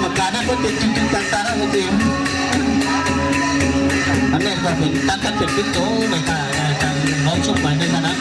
รมการนะคนติดจริงๆจังๆนะจริงอันนี้ก็เป็นตั้งเป็นบิ๊กโจ้ในการน้องชุบไปในคณะ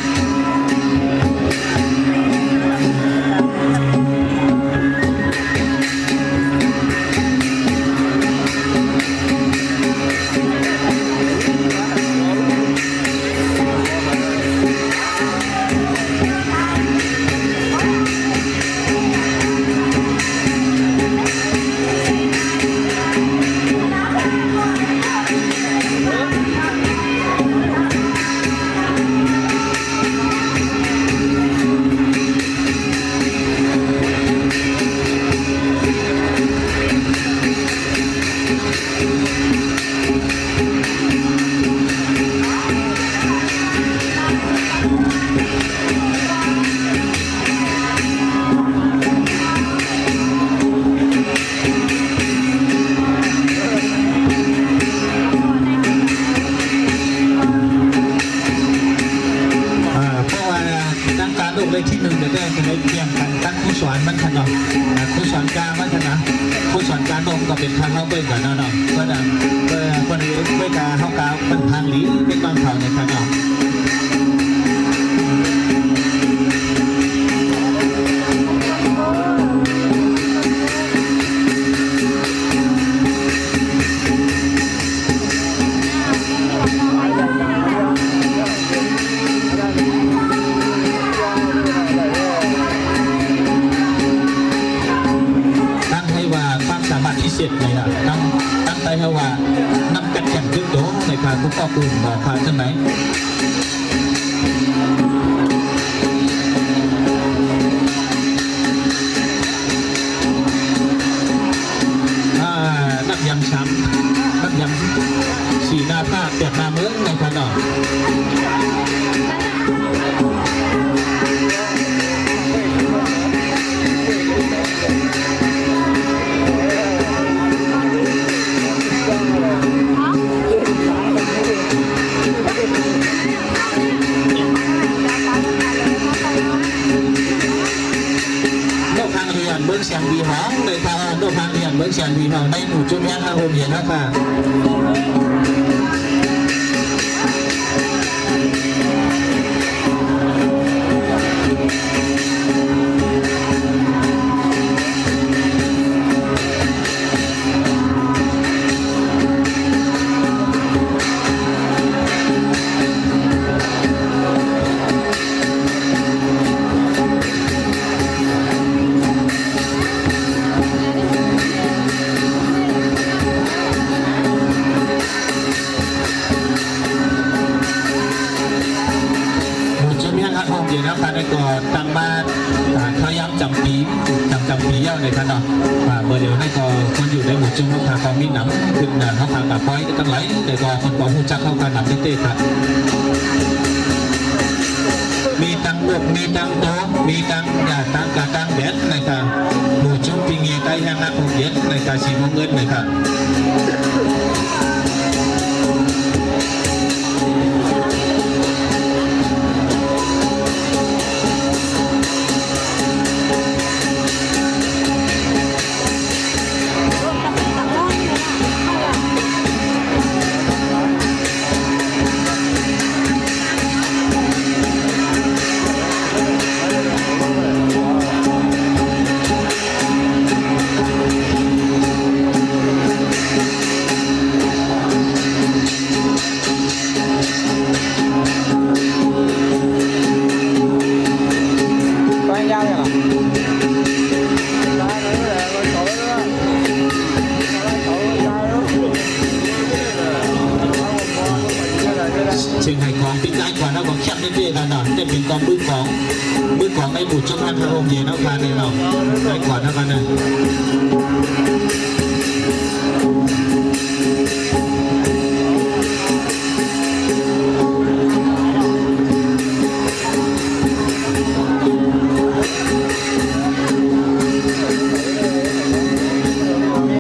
ที่หนึ่งเดี๋ยวได้จะได้เกี่ยงกันตั้งผู้สอนมันขนาดผู้สอนกลางมันขนาดผู้สอนกลางนมก็เป็นทางเข้าไปก่อนเนาะก็ได้เพื่อคนอื่นไม่กล้าเข้ากลางมันทางหลีเป็นบางเขาในขนาดเจ็ดเลยอ่ะตั้งใจให้ว่านำกัดแข่งยึดโดในพาทุกข้อปูนบอกพาจังไหนนักยำช้ำนักยำสีหน้าผ้าเปียกหน้าเมืองในพาดอกเมืองเสียงวีหองเลยค่ะโดยทางเรียนเมืองเสียงวีหองในหมู่จุ่มแม่ข้าวโฮมเย็นนะคะเดี๋ยวนะครับในก่อตั้งบ้านเขาย้ำจำปีเย้าในขณะเมื่อเดี๋ยวในก่อคนอยู่ในหมู่จุ่มเขาพาเขามีหนำขึ้นเขาพากับป้อยตั้งไหลในก่อคนก่อหูจักเข้าการหนำเต้ๆครับมีตังบกมีตังโตมีตังยาตังกาตังเบ็ดในการหมู่จุ่มปีเงียใต้แห่งนักของเย็ดในการชีวเงินในครับเชียงไฮ้ของปิ้งไก่ขวานเอาของแคบนิดเดียวกันหน่อยจะเป็นกองมือของในบุตรชมพันธ์พระองค์เย็นเอาพาในเราไก่ขวานเอากันนะ